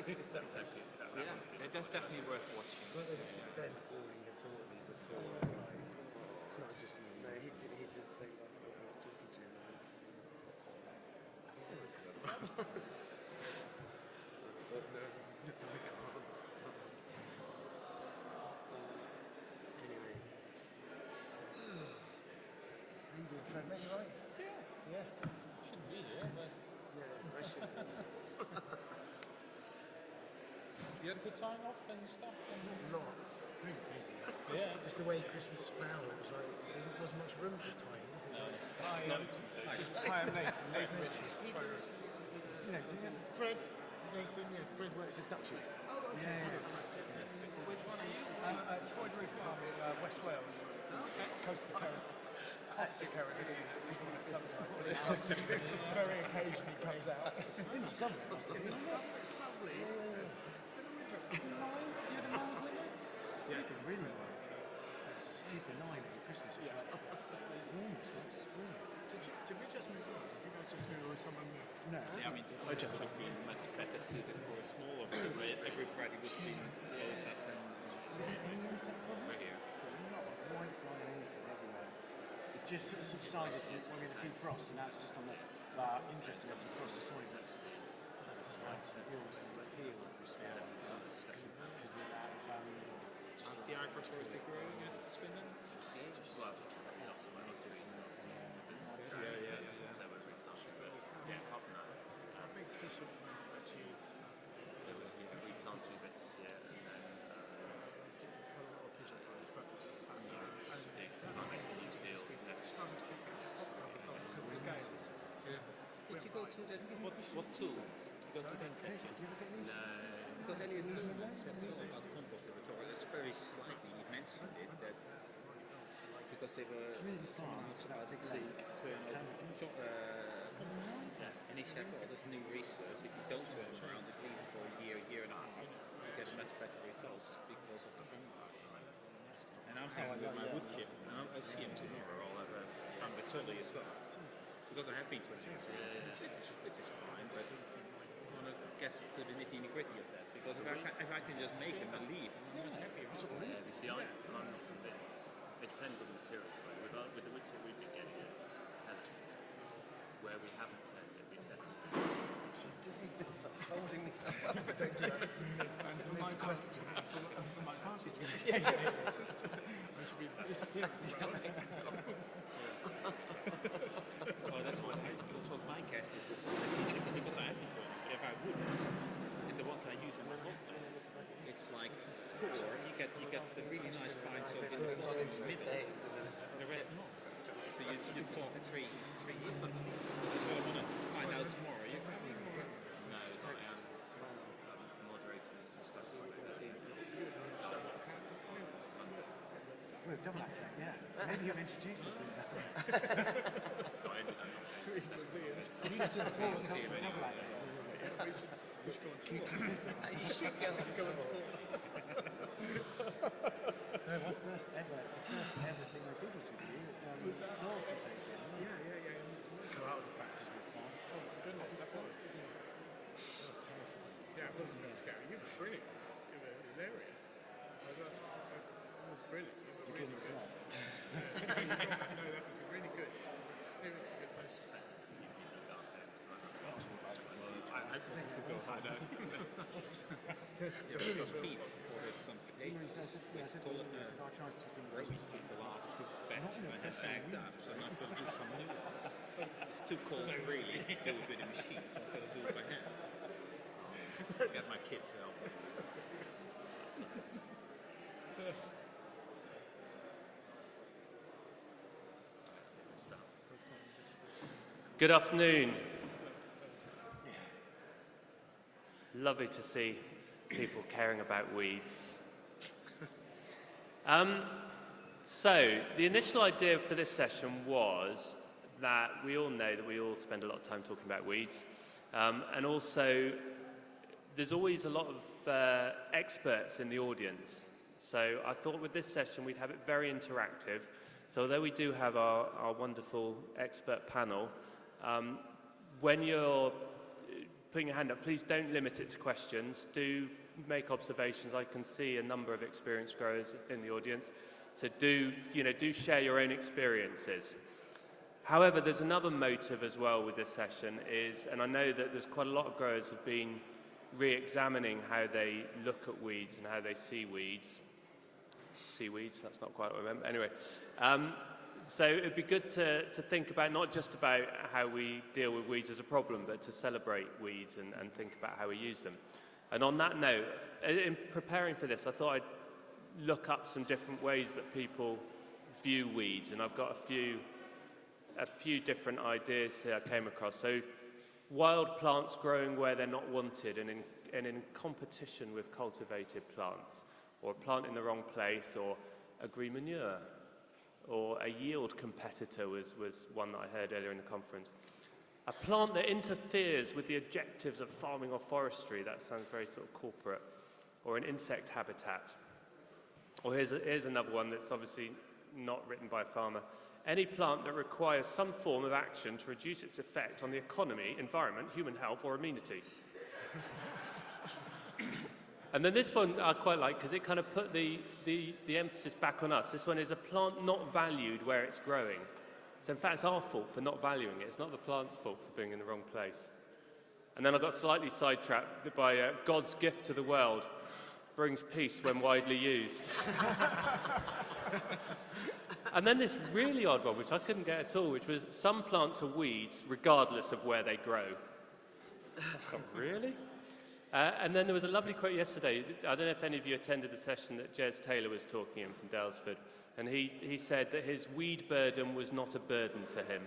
That's definitely worth watching. But Ben Boring had taught me before. It's not just me. No, he did say last night I was talking to him. But no, I can't. Anyway. How you doing, Fred? Mate, you right? Yeah. Shouldn't be here, but Yeah, I should. you had a good time off and stuff. Lots. Really busy. Yeah. Just the way Christmas fell, it was like there wasn't much room for time. Hi, I'm Nathan. Nathan Richardson. Fred, Nathan, Fred works at Dutchy. Which one are you? Troydry Farm in West Wales, close to Carrick. Close to Carrick, as we call it sometimes. It very occasionally comes out. In the summer, it must have been. Yeah, It's really well. It's so benign at Christmas. It's like, it's almost like spring. Did we just move on? Did you guys just move on with someone new? No. Yeah, I mean, this would have been much better suited for a smaller group where everybody would be close up and right here. Not a white flying anything everywhere. It just sort of subsided when we had a few frosts, and now it's just on the interesting. Some frost this morning, but spikes and hills and peel every smell because of that. Just the agroforestry growing at Swindon? Big fish cheese. We planted it this year and then A lot of pigeon pies, but just feel starting to pick up because of the game. Did you go to that? What tool? You go to that section? Because any of the said so about compositors, it's very slightly mentioned it that because they were someone asked about the turn and he said, well, there's new research. If you don't turn them around, it's been for a year and a half, you get much better results because of the fungi. And I'm thinking with my wood chip, and I'll see him tomorrow. I'll have a number totally as well. Because I have been to which is fine, but I want to get to the nitty-gritty of that. Because if I can just make them and leave, I'm much happier. you see, I'm not convinced. It depends on the material. Right? With the wood chip we've been getting it, where we haven't turned it, we've definitely It's like folding this stuff up. Don't do that. It's a question. For my cartridge. I should be disappearing. Oh, that's what my cast is. Because I have been told, but if I wouldn't, and the ones I use in my boxes, it's like core. You get the really nice fine soap in the middle, the rest not. So you talk 3 years. So I want to find out tomorrow. You moderating this discussion. Well, double act, yeah. Maybe you've introduced us as So I ended up not. you just do a full double act. Keep to this. You should go on tour. No, my first ever thing I did was with you. Salsa place. Yeah. So that was a baptism of fire. Oh, goodness, that was terrifying. Yeah, it wasn't very scary. You were brilliant. You were hilarious. It was brilliant. You were really good. No, that was really good. Seriously good session. I tend to go harder. Because Pete ordered some potatoes. I said to him, I'll try something Roast it to last because best I have backed up, so I'm not going to do some new ones. It's too cold really to do it with a machine, so I'm going to do it by hand. Get my kids to help me. Good afternoon. Lovely to see people caring about weeds. So, the initial idea for this session was that we all know that we all spend a lot of time talking about weeds. And also, there's always a lot of experts in the audience. So I thought with this session we'd have it very interactive. So although we do have our wonderful expert panel, when you're putting your hand up, please don't limit it to questions. Do make observations. I can see a number of experienced growers in the audience, so do share your own experiences. However, there's another motive as well with this session and I know that there's quite a lot of growers have been re-examining how they look at weeds and how they see weeds. See weeds, that's not quite what I meant. Anyway, so it'd be good to think about not just about how we deal with weeds as a problem, but to celebrate weeds and think about how we use them. And on that note, in preparing for this, I thought I'd look up some different ways that people view weeds, and I've got a few different ideas that I came across. So, wild plants growing where they're not wanted and in competition with cultivated plants, or a plant in the wrong place, or a green manure, or a yield competitor was one that I heard earlier in the conference. A plant that interferes with the objectives of farming or forestry, that sounds very sort of corporate, or an insect habitat. Or here's another one that's obviously not written by a farmer. Any plant that requires some form of action to reduce its effect on the economy, environment, human health, or amenity. And then this one I quite like because it kind of put the emphasis back on us. This one is a plant not valued where it's growing. So in fact, it's our fault for not valuing it. It's not the plant's fault for being in the wrong place. And then I got slightly sidetracked by God's gift to the world brings peace when widely used. And then this really odd one, which I couldn't get at all, which was some plants are weeds regardless of where they grow. Really? And then there was a lovely quote yesterday. I don't know if any of you attended the session that Jez Taylor was talking in from Dalesford. And he said that his weed burden was not a burden to him.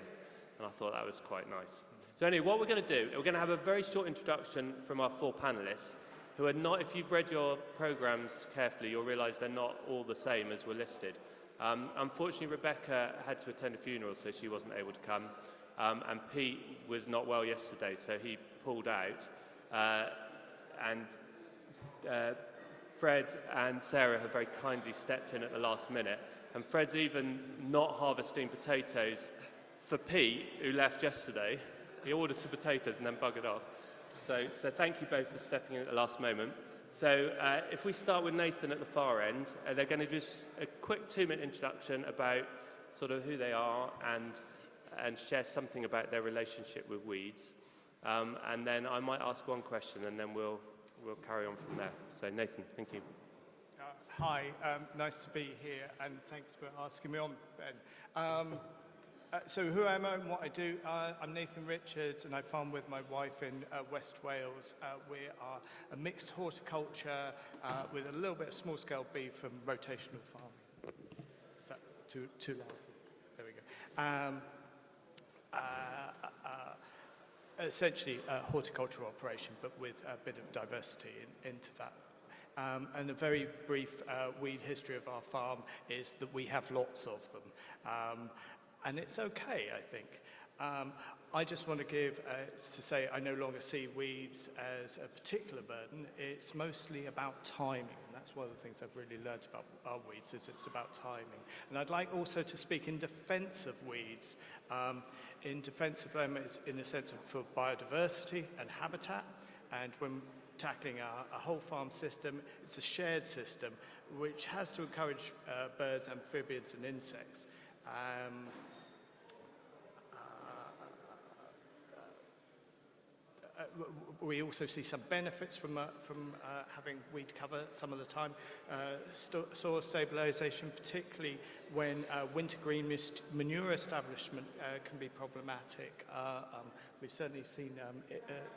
And I thought that was quite nice. So anyway, what we're going to do, we're going to have a very short introduction from our 4 panellists, who are not, if you've read your programs carefully, you'll realise they're not all the same as were listed. Unfortunately, Rebecca had to attend a funeral, so she wasn't able to come. And Pete was not well yesterday, so he pulled out. And Fred and Sarah have very kindly stepped in at the last minute. And Fred's even not harvesting potatoes for Pete, who left yesterday. He ordered some potatoes and then buggered off. So thank you both for stepping in at the last moment. So if we start with Nathan at the far end, they're going to do a quick 2-minute introduction about sort of who they are and share something about their relationship with weeds. And then I might ask one question and then we'll carry on from there. So Nathan, thank you. Hi, nice to be here and thanks for asking me on, Ben. So who am I and what I do? I'm Nathan Richards and I farm with my wife in West Wales. We are a mixed horticulture with a little bit of small-scale beef and rotational farming. Is that too loud? There we go. Essentially a horticultural operation, but with a bit of diversity into that. And a very brief weed history of our farm is that we have lots of them. And it's okay, I think. I just want to to say I no longer see weeds as a particular burden. It's mostly about timing. And that's one of the things I've really learned about our weeds, is it's about timing. And I'd like also to speak in defense of weeds. In defense of them is in a sense for biodiversity and habitat. And when tackling a whole farm system, it's a shared system which has to encourage birds, amphibians and insects. We also see some benefits from having weed cover some of the time. Soil stabilisation, particularly when winter green manure establishment can be problematic. We've certainly seen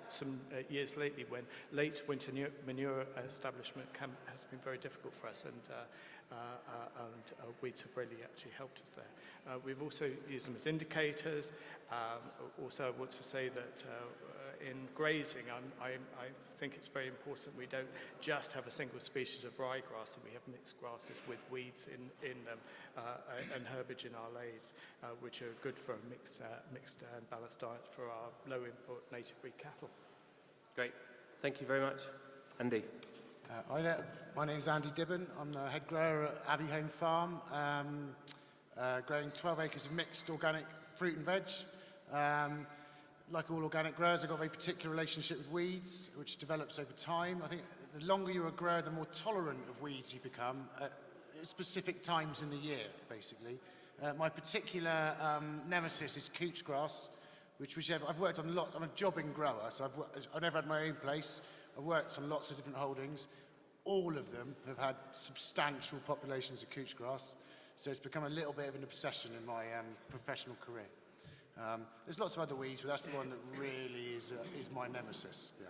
some years lately when late winter manure establishment has been very difficult for us, and weeds have really actually helped us there. We've also used them as indicators. Also, I want to say that in grazing, I think it's very important we don't just have a single species of ryegrass, and we have mixed grasses with weeds in them and herbage in our lays, which are good for a mixed and balanced diet for our low-input native breed cattle. Great. Thank you very much. Andy. Hi there. My name's Andy Dibben. I'm the head grower at Abbey Home Farm, growing 12 acres of mixed organic fruit and veg. like all organic growers, I've got a very particular relationship with weeds, which develops over time. I think the longer you're a grower, the more tolerant of weeds you become at specific times in the year, basically. My particular nemesis is couch grass, which I've worked on a lot. I'm a jobbing grower, so I've never had my own place. I've worked on lots of different holdings. All of them have had substantial populations of couch grass, so it's become a little bit of an obsession in my professional career. There's lots of other weeds, but that's the one that really is my nemesis. Yeah.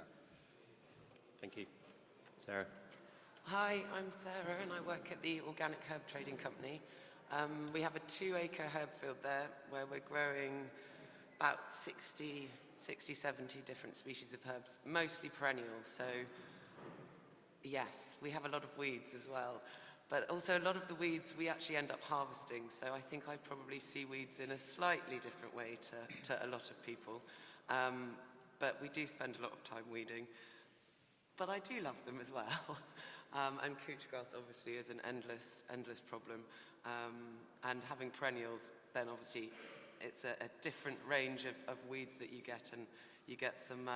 Thank you. Sarah. Hi, I'm Sarah and I work at the Organic Herb Trading Company. We have a 2-acre herb field there where we're growing about 60, 70 different species of herbs, mostly perennials. So yes, we have a lot of weeds as well. But also a lot of the weeds we actually end up harvesting. So I think I probably see weeds in a slightly different way to a lot of people. But we do spend a lot of time weeding. But I do love them as well. And couch grass obviously is an endless problem. And having perennials, then obviously it's a different range of weeds that you get, and you get some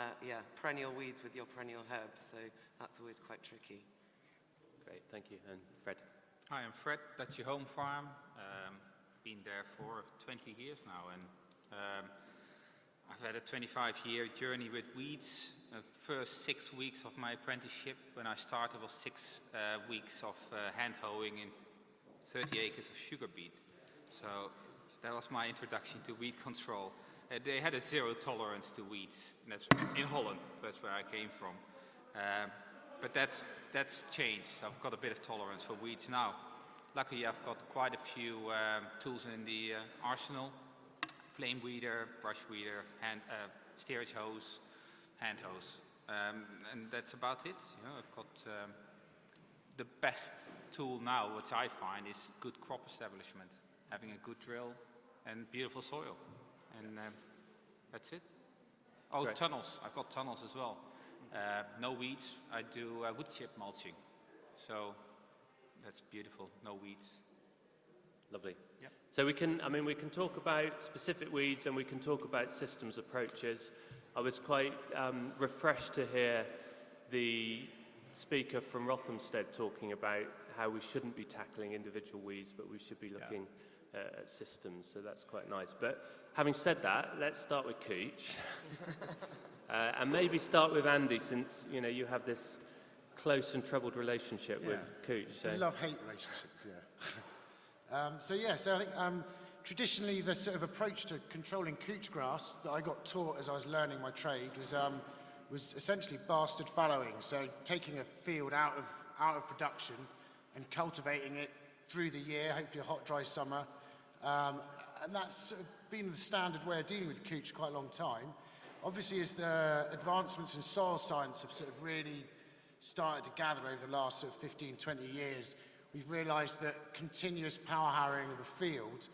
perennial weeds with your perennial herbs, so that's always quite tricky. Great, thank you. And Fred. Hi, I'm Fred, that's your home farm. Been there for 20 years now, and I've had a 25-year journey with weeds. First 6 weeks of my apprenticeship, when I started, was 6 weeks of hand hoeing in 30 acres of sugar beet. So that was my introduction to weed control. They had a zero tolerance to weeds. And that's in Holland, that's where I came from. But that's changed. So I've got a bit of tolerance for weeds now. Luckily, I've got quite a few tools in the arsenal: flame weeder, brush weeder, steerage hose, hand hose, and that's about it. You know, I've got the best tool now, which I find, is good crop establishment, having a good drill and beautiful soil, and that's it. Oh, Great. Tunnels. I've got tunnels as well. No weeds. I do wood chip mulching, so that's beautiful. No weeds. Lovely. Yep. So we can talk about specific weeds and we can talk about systems approaches. I was quite refreshed to hear the speaker from Rothamsted talking about how we shouldn't be tackling individual weeds, but we should be looking at systems, so that's quite nice. But having said that, let's start with couch. And maybe start with Andy, since you have this close and troubled relationship with couch. It's a love-hate relationship, So I think traditionally the sort of approach to controlling couch grass that I got taught as I was learning my trade was essentially bastard fallowing. So taking a field out of production and cultivating it through the year, hopefully a hot, dry summer. And that's sort of been the standard way of dealing with couch quite a long time. Obviously, as the advancements in soil science have sort of really started to gather over the last sort of 15, 20 years, we've realised that continuous power harrowing of a field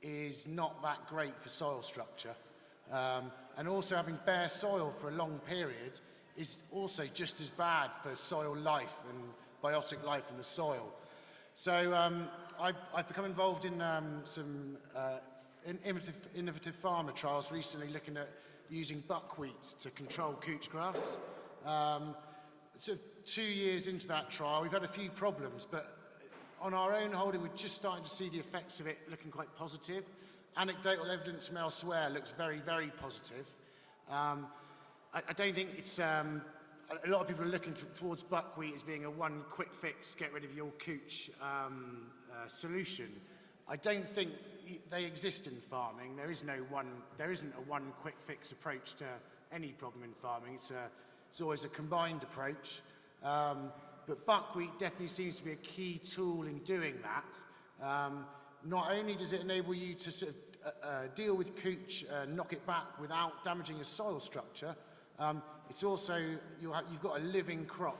is not that great for soil structure. And also having bare soil for a long period is also just as bad for soil life and biotic life in the soil. So I've become involved in some innovative farmer trials recently, looking at using buckwheat to control couch grass. Sort of 2 years into that trial, we've had a few problems, but on our own holding, we're just starting to see the effects of it looking quite positive. Anecdotal evidence from elsewhere looks very, very positive. I don't think it's... a lot of people are looking towards buckwheat as being a one quick fix, get rid of your couch solution. I don't think they exist in farming. There isn't a one quick fix approach to any problem in farming. It's always a combined approach. But buckwheat definitely seems to be a key tool in doing that. Not only does it enable you to sort of deal with couch, knock it back without damaging your soil structure, it's also, you've got a living crop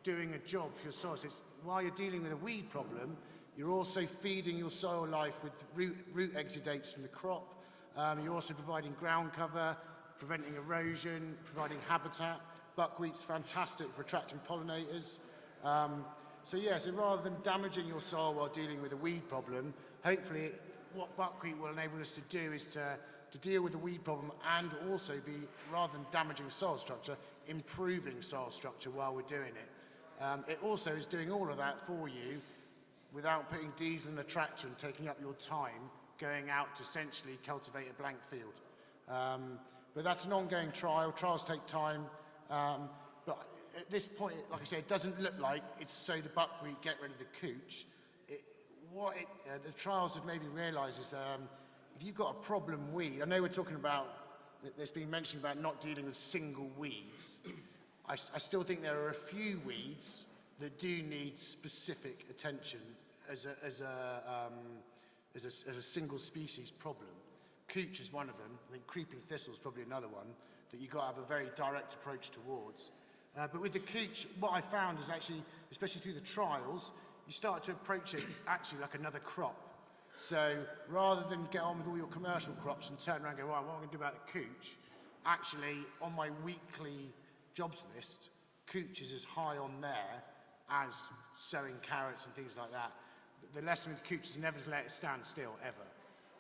doing a job for your soil. So while you're dealing with a weed problem, you're also feeding your soil life with root exudates from the crop. You're also providing ground cover, preventing erosion, providing habitat. Buckwheat's fantastic for attracting pollinators. So rather than damaging your soil while dealing with a weed problem, hopefully what buckwheat will enable us to do is to to deal with the weed problem and also be, rather than damaging soil structure, improving soil structure while we're doing it. It also is doing all of that for you without putting diesel in a tractor and taking up your time going out to essentially cultivate a blank field. But that's an ongoing trial. Trials take time. But at this point, like I said, it doesn't look like it's sow the buckwheat, get rid of the cooch. The trials have maybe realised is if you've got a problem weed, I know we're talking about, there's been mentioned about not dealing with single weeds. I still think there are a few weeds that do need specific attention as a single species problem. Cooch is one of them. I think creeping thistle is probably another one that you've got to have a very direct approach towards. But with the cooch, what I found is actually, especially through the trials, you start to approach it actually like another crop. So rather than get on with all your commercial crops and turn around and go, right, what am I going to do about the cooch? Actually, on my weekly jobs list, cooch is as high on there as sowing carrots and things like that. The lesson with cooch is never to let it stand still, ever.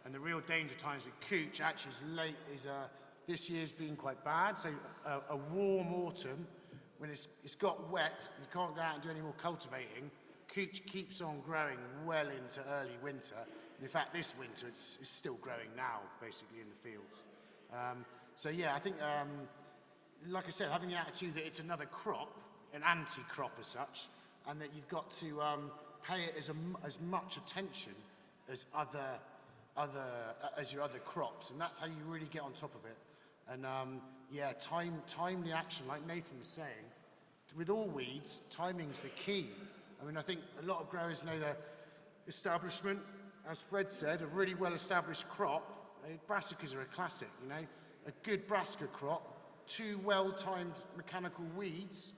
And the real danger times with cooch actually is this year's been quite bad. So a warm autumn, when it's got wet and you can't go out and do any more cultivating, cooch keeps on growing well into early winter. And in fact, this winter it's still growing now, basically in the fields. So yeah, I think, like I said, having the attitude that it's another crop, an anti-crop as such, and that you've got to pay it as much attention as your other crops, and that's how you really get on top of it. And yeah, timely action, like Nathan was saying, with all weeds, timing's the key. I mean, I think a lot of growers know the establishment, as Fred said, a really well-established crop. Brassicas are a classic, you know. A good brassica crop, 2 well-timed mechanical weeds.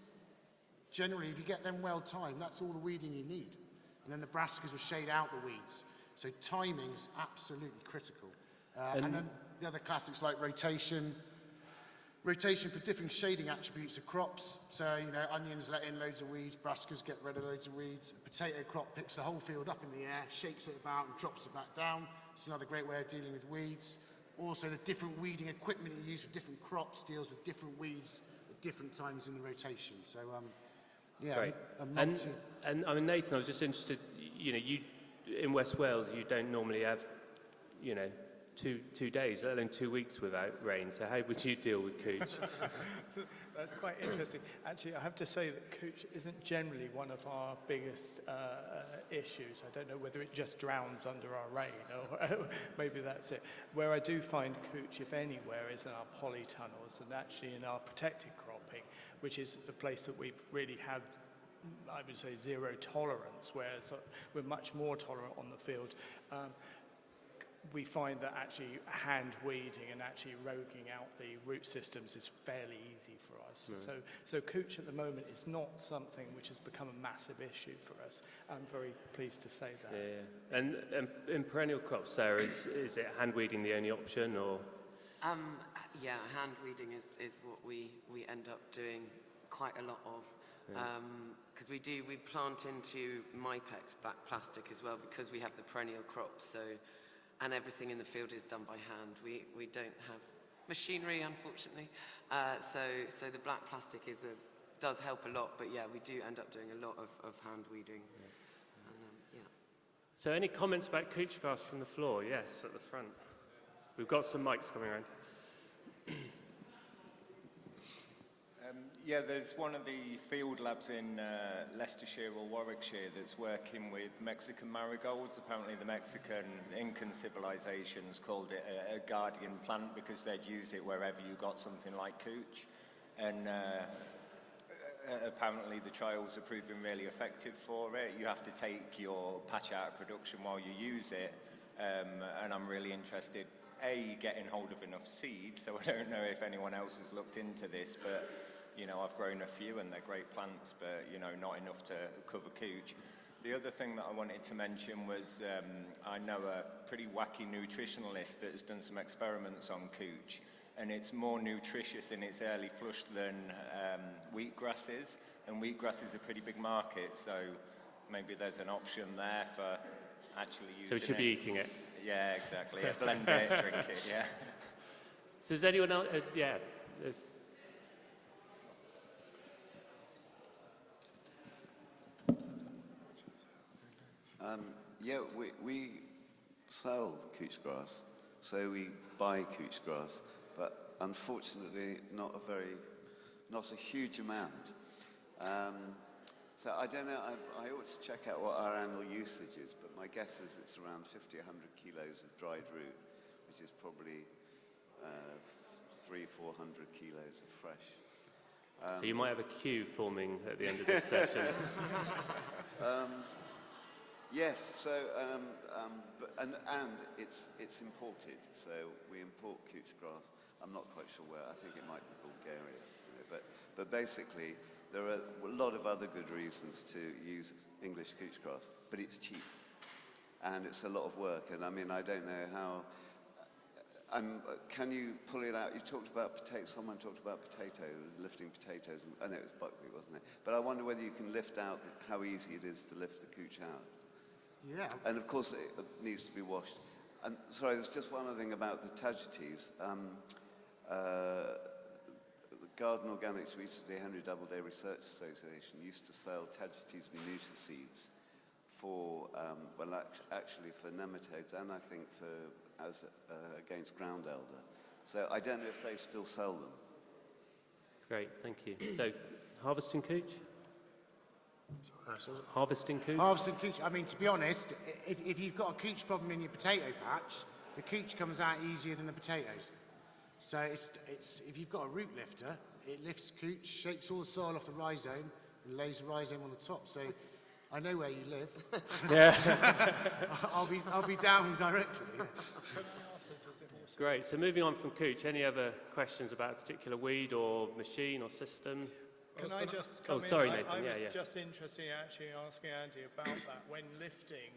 Generally, if you get them well-timed, that's all the weeding you need. And then the brassicas will shade out the weeds. So timing's absolutely critical. And then the other classics like rotation for different shading attributes of crops. So, you know, onions let in loads of weeds, brassicas get rid of loads of weeds. A potato crop picks the whole field up in the air, shakes it about and drops it back down. It's another great way of dealing with weeds. Also, the different weeding equipment you use for different crops deals with different weeds at different times in the rotation. So, yeah. Great. And I mean, Nathan, I was just interested, you know, you in West Wales, you don't normally have, you know, two days, let alone 2 weeks without rain. So how would you deal with cooch? That's quite interesting. Actually, I have to say that cooch isn't generally one of our biggest issues. I don't know whether it just drowns under our rain, or maybe that's it. Where I do find cooch, if anywhere, is in our polytunnels and actually in our protected cropping, which is the place that we really have, I would say, zero tolerance, whereas we're much more tolerant on the field. We find that actually hand weeding and actually roguing out the root systems is fairly easy for us. Yeah. So cooch at the moment is not something which has become a massive issue for us. I'm very pleased to say that. Yeah. And in perennial crops, Sarah, is it hand weeding the only option, or? Yeah, hand weeding is what we end up doing quite a lot of. Because we plant into MyPEX black plastic as well, because we have the perennial crops. So. And everything in the field is done by hand. We don't have machinery, unfortunately. So the black plastic does help a lot, but yeah, we do end up doing a lot of hand weeding. Yeah. And, yeah. So any comments about cooch grass from the floor? Yes, at the front. We've got some mics coming around. Yeah, there's one of the field labs in Leicestershire or Warwickshire that's working with Mexican marigolds. Apparently the Mexican Incan civilizations called it a guardian plant because they'd use it wherever you got something like cooch. And apparently the trials are proving really effective for it. You have to take your patch out of production while you use it. And I'm really interested, A, getting hold of enough seed, so I don't know if anyone else has looked into this, but you know, I've grown a few and they're great plants, but, you know, not enough to cover cooch. The other thing that I wanted to mention was I know a pretty wacky nutritionalist that has done some experiments on cooch, and it's more nutritious in its early flush than wheatgrass is, and wheatgrass is a pretty big market, so maybe there's an option there for actually using it. So we should be eating it. Yeah, exactly. Yeah, blend it, drink it, yeah. So is anyone else? Yeah. Yeah, we sell couch grass, so we buy couch grass, but unfortunately not a huge amount. So I don't know, I ought to check out what our annual usage is, but my guess is it's around 50, 100 kilos of dried root, which is probably 300, 400 kilos of fresh. So you might have a queue forming at the end of this session. Yes, so and it's imported. So we import couch grass. I'm not quite sure where. I think it might be Bulgaria. You know, but basically, there are a lot of other good reasons to use English couch grass. But it's cheap, and it's a lot of work. And I mean, I don't know how. Can you pull it out? You talked about potatoes. Someone talked about lifting potatoes. I know it was buckwheat, wasn't it? But I wonder whether you can lift out how easy it is to lift the couch out. Yeah. And of course, it needs to be washed. And sorry, there's just one other thing about the tagetes. The Garden Organics recently, Henry Doubleday Research Association used to sell tagetes minuta seeds for, actually for nematodes, and I think against ground elder. So I don't know if they still sell them. Great, thank you. So, harvesting couch? Harvesting couch? Harvesting couch. I mean, to be honest, if you've got a couch problem in your potato patch, the couch comes out easier than the potatoes. So it's if you've got a root lifter, it lifts couch, shakes all the soil off the rhizome, and lays the rhizome on the top. So I know where you live. Yeah. I'll be down directly. Great. So moving on from couch, any other questions about a particular weed or machine or system? Can I just come in? Sorry, Nathan. I was yeah. just interested in actually asking Andy about that. When lifting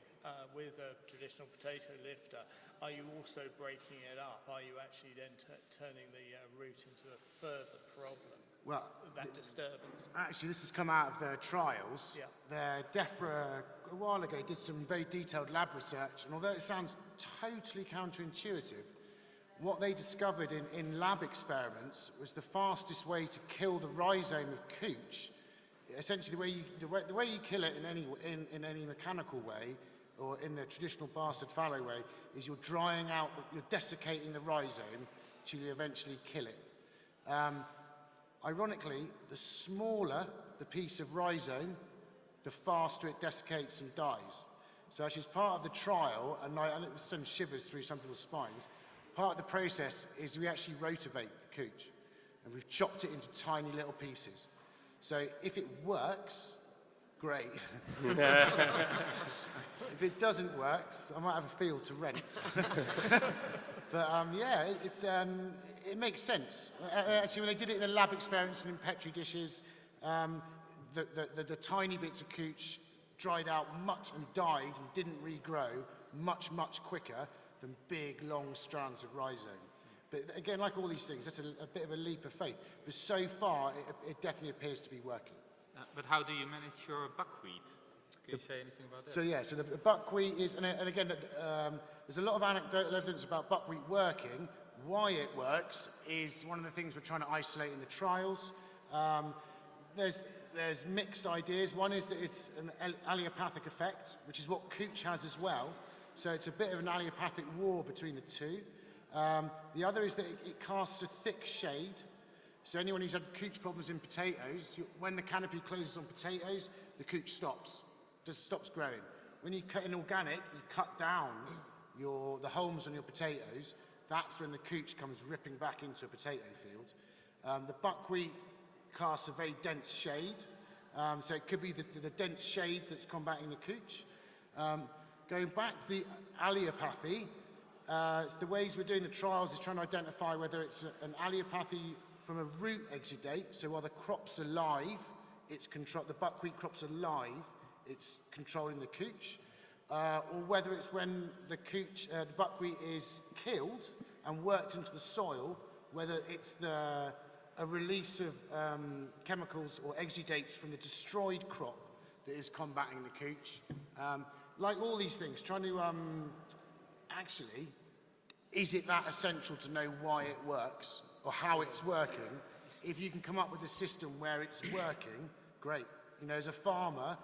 with a traditional potato lifter, are you also breaking it up? Are you actually then turning the root into a further problem? Well, that disturbance. Actually, this has come out of the trials. Yeah. The DEFRA, a while ago, did some very detailed lab research, and although it sounds totally counterintuitive, what they discovered in lab experiments was the fastest way to kill the rhizome of couch. Essentially, the way you kill it in any mechanical way, or in the traditional bastard fallow way, is you're drying out, you're desiccating the rhizome till you eventually kill it. Ironically, the smaller the piece of rhizome, the faster it desiccates and dies. So actually, as part of the trial, and there's some shivers through some people's spines, part of the process is we actually rotivate the couch, and we've chopped it into tiny little pieces. So if it works, great. If it doesn't work, I might have a field to rent. But yeah, it makes sense. Actually, when they did it in a lab experiment and in Petri dishes, the tiny bits of couch dried out much and died and didn't regrow much quicker than big, long strands of rhizome. But again, like all these things, that's a bit of a leap of faith. But so far, it definitely appears to be working. But how do you manage your buckwheat? Can you say anything about that? So yeah, so the buckwheat is, and again, there's a lot of anecdotal evidence about buckwheat working. Why it works is one of the things we're trying to isolate in the trials. There's mixed ideas. One is that it's an allelopathic effect, which is what couch has as well. So it's a bit of an allelopathic war between the two. The other is that it casts a thick shade. So anyone who's had couch problems in potatoes, when the canopy closes on potatoes, the couch stops, just stops growing. When you cut in organic, you cut down the homes on your potatoes, that's when the couch comes ripping back into a potato field. The buckwheat casts a very dense shade, so it could be the dense shade that's combating the couch. Going back to the allelopathy, it's the ways we're doing the trials is trying to identify whether it's an allelopathy from a root exudate, so while the crop's alive, the buckwheat crop's alive, it's controlling the couch, or whether it's when the buckwheat is killed and worked into the soil, whether it's a release of chemicals or exudates from the destroyed crop that is combating the couch. Like all these things, trying to actually, is it that essential to know why it works or how it's working? If you can come up with a system where it's working, great. You know, as a farmer,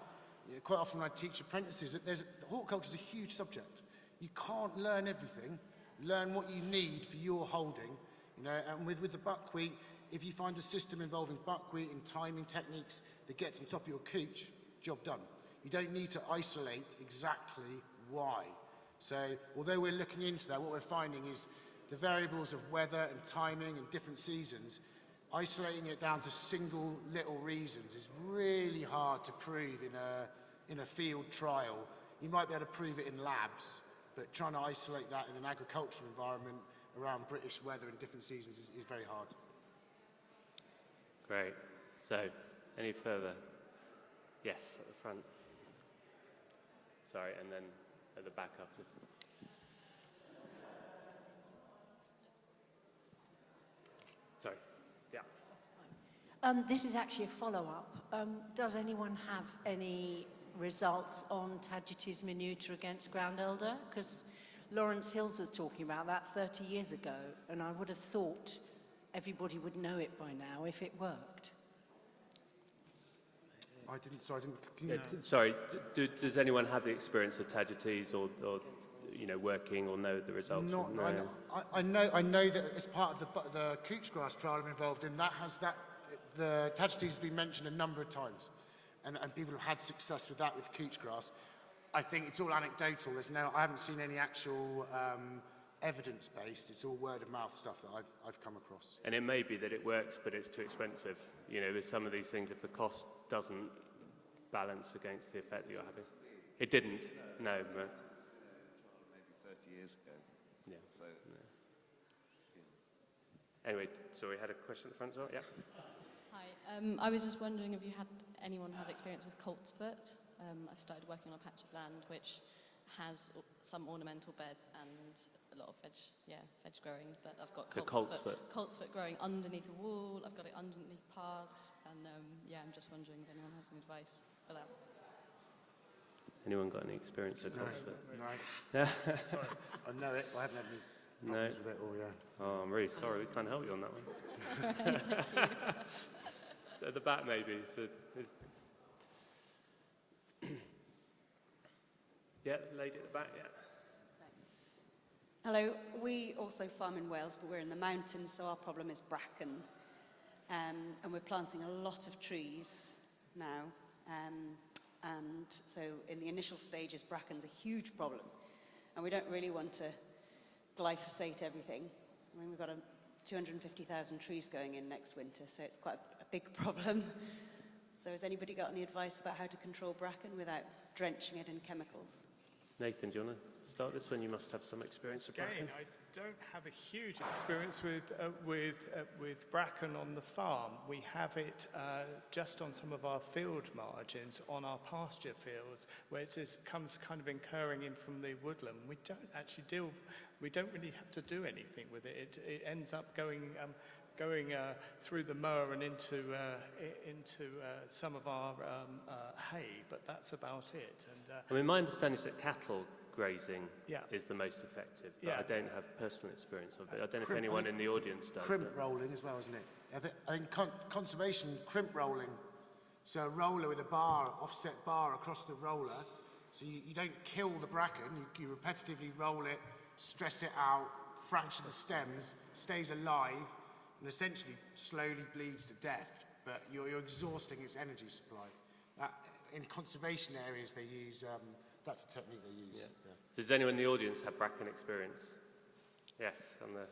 quite often when I teach apprentices that horticulture is a huge subject. You can't learn everything. Learn what you need for your holding. You know, and with the buckwheat, if you find a system involving buckwheat and timing techniques that gets on top of your cooch, job done. You don't need to isolate exactly why. So although we're looking into that, what we're finding is the variables of weather and timing and different seasons, isolating it down to single little reasons is really hard to prove in a field trial. You might be able to prove it in labs, but trying to isolate that in an agricultural environment around British weather and different seasons is very hard. Great. So, any further? Yes, at the front. Sorry, and then at the back after. Sorry. Yeah. This is actually a follow-up. Does anyone have any results on Tagetes minuta against ground elder? Because Lawrence Hills was talking about that 30 years ago, and I would have thought everybody would know it by now if it worked. I didn't. Sorry, does anyone have the experience of Tagetes or you know, working or know the results? No. I know that as part of the cooch grass trial I'm involved in, the Tagetes has been mentioned a number of times, and people have had success with that with cooch grass. I think it's all anecdotal. I haven't seen any actual evidence-based. It's all word-of-mouth stuff that I've come across. And it may be that it works, but it's too expensive. You know, with some of these things, if the cost doesn't balance against the effect that you're having. It didn't, no. But maybe 30 years ago. Yeah. So, yeah. Anyway, so we had a question at the front as well, yeah? Hi, I was just wondering if anyone had experience with coltsfoot. I've started working on a patch of land which has some ornamental beds and a lot of veg growing, but I've got coltsfoot growing underneath a wall. I've got it underneath paths, and I'm just wondering if anyone has some advice for that. Anyone got any experience with coltsfoot? No. I know it, but I haven't had any problems with it. Oh, I'm really sorry, we can't help you on that one. So at the back maybe. Yeah, lady at the back, yeah. Hello, we also farm in Wales, but we're in the mountains, so our problem is bracken. And we're planting a lot of trees now. And so in the initial stages, bracken's a huge problem. And we don't really want to glyphosate everything. I mean, we've got 250,000 trees going in next winter, so it's quite a big problem. So has anybody got any advice about how to control bracken without drenching it in chemicals? Nathan, do you want to start this one? You must have some experience with bracken. Again, I don't have a huge experience with bracken on the farm. We have it just on some of our field margins, on our pasture fields, where it comes kind of incurring in from the woodland. We don't really have to do anything with it. It ends up going through the mower and into some of our hay, but that's about it. And I mean, my understanding is that cattle grazing is the most effective, but I don't have personal experience of it. I don't know if anyone in the audience does. Crimp rolling as well, isn't it? I think conservation, crimp rolling. So a roller with a offset bar across the roller, so you don't kill the bracken, you repetitively roll it, stress it out, fracture the stems, stays alive, and essentially slowly bleeds to death, but you're exhausting its energy supply. In conservation areas, they use, that's a technique they use. Yeah. Yeah. So does anyone in the audience have bracken experience? Yes, on the...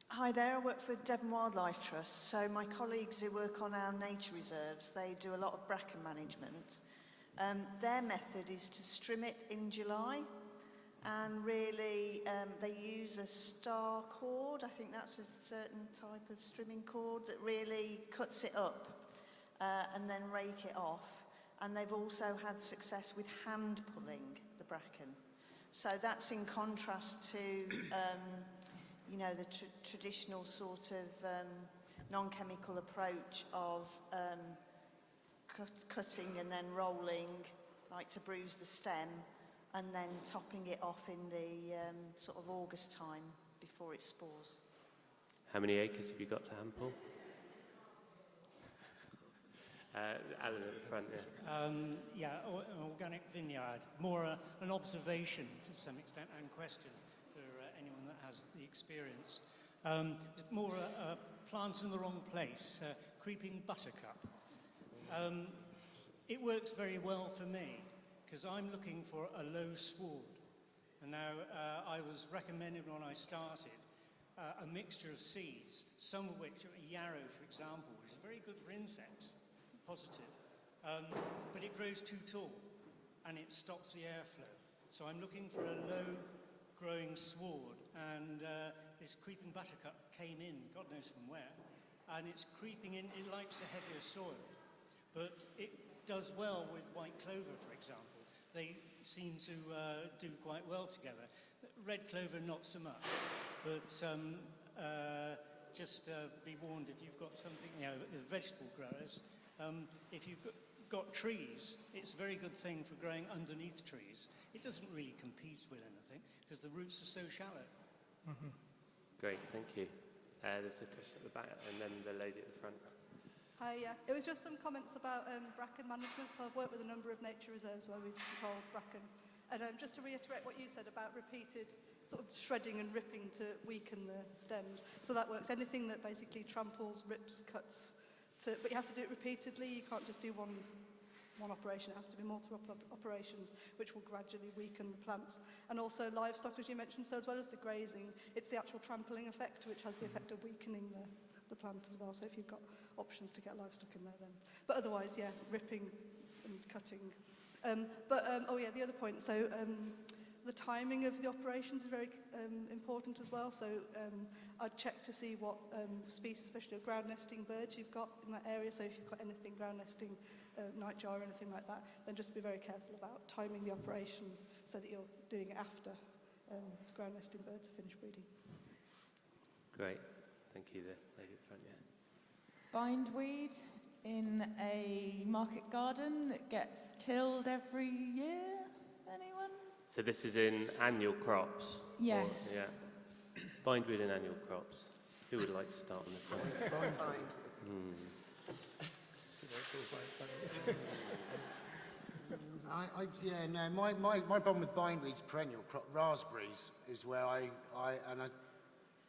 Hi there, I work for Devon Wildlife Trust. So my colleagues who work on our nature reserves, they do a lot of bracken management. Their method is to strim it in July. And really, they use a star cord. I think that's a certain type of strimming cord that really cuts it up and then rake it off. And they've also had success with hand pulling the bracken. So that's in contrast to, the traditional sort of non-chemical approach of cutting and then rolling, like to bruise the stem. and then topping it off in the sort of August time before it spores. How many acres have you got to hand pull? Alan at the front, yeah. An organic vineyard, more an observation to some extent and question for anyone that has the experience. More a plant in the wrong place, creeping buttercup. It works very well for me because I'm looking for a low sward. And now I was recommended when I started a mixture of seeds, some of which are yarrow, for example, which is very good for insects, positive, but it grows too tall and it stops the airflow. So I'm looking for a low-growing sward, and this creeping buttercup came in, God knows from where, and it's creeping in. It likes a heavier soil, but it does well with white clover, for example. They seem to do quite well together. Red clover, not so much, but just be warned if you've got something, with vegetable growers, if you've got trees, it's a very good thing for growing underneath trees. It doesn't really compete with anything because the roots are so shallow. Mm-hmm. Great, thank you. There's a question at the back and then the lady at the front. Hi, yeah. It was just some comments about bracken management. So I've worked with a number of nature reserves where we've controlled bracken. And just to reiterate what you said about repeated sort of shredding and ripping to weaken the stems. So that works. Anything that basically tramples, rips, cuts, but you have to do it repeatedly. You can't just do one operation. It has to be multiple operations, which will gradually weaken the plants. And also livestock, as you mentioned, so as well as the grazing, it's the actual trampling effect, which has the effect of weakening the plant as well. So if you've got options to get livestock in there, then. But otherwise, yeah, ripping and cutting. The other point, so the timing of the operations is very important as well. So I'd check to see what species, especially of ground nesting birds, you've got in that area. So if you've got anything ground nesting, nightjar or anything like that, then just be very careful about timing the operations so that you're doing it after ground nesting birds are finished breeding. Great, thank you. The lady at the front, yeah. Bindweed in a market garden that gets tilled every year. Anyone? So this is in annual crops? Yes. Or, yeah. Bindweed in annual crops. Who would like to start on this one? My problem with bindweed's perennial crop. Raspberries is where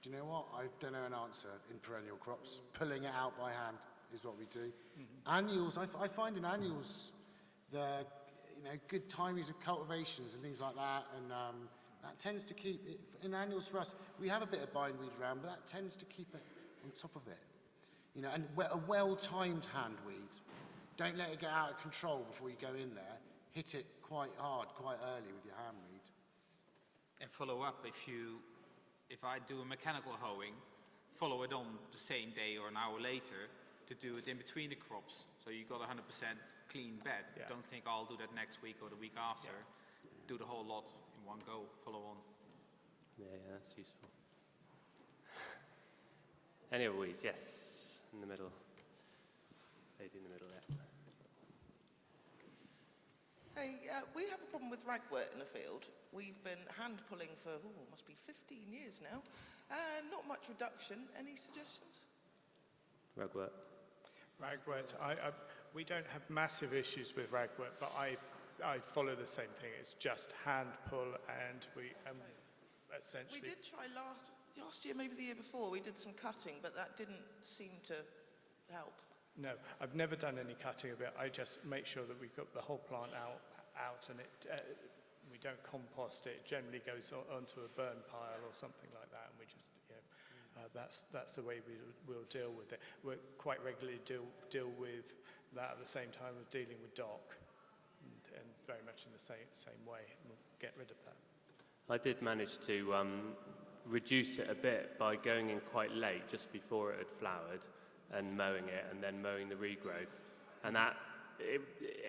do you know what? I don't know an answer in perennial crops. Pulling it out by hand is what we do. Mm-hmm. Annuals, I find in annuals the good timings of cultivations and things like that, and that tends to keep it, in annuals for us. We have a bit of bindweed around, but that tends to keep it on top of it. And a well-timed handweed. Don't let it get out of control before you go in there. Hit it quite hard, quite early with your handweed. And follow up if I do a mechanical hoeing, follow it on the same day or an hour later to do it in between the crops. So you got 100% clean bed. Yeah. Don't think I'll do that next week or the week after. Yeah. Do the whole lot in one go, follow on. Yeah, that's useful. Any other weeds? Yes, in the middle. Lady in the middle there. Hey, we have a problem with ragwort in the field. We've been hand pulling for, must be 15 years now. Not much reduction. Any suggestions? Ragwort. Ragwort, we don't have massive issues with ragwort, but I follow the same thing. It's just hand pull, and we essentially... We did try last year, maybe the year before, we did some cutting, but that didn't seem to help. No, I've never done any cutting of it. I just make sure that we've got the whole plant out and we don't compost it. It generally goes onto a burn pile or something like that, and we just, that's the way we'll deal with it. We'll quite regularly deal with that at the same time as dealing with dock, and very much in the same way. We'll get rid of that. I did manage to reduce it a bit by going in quite late, just before it had flowered, and mowing it, and then mowing the regrowth, and that it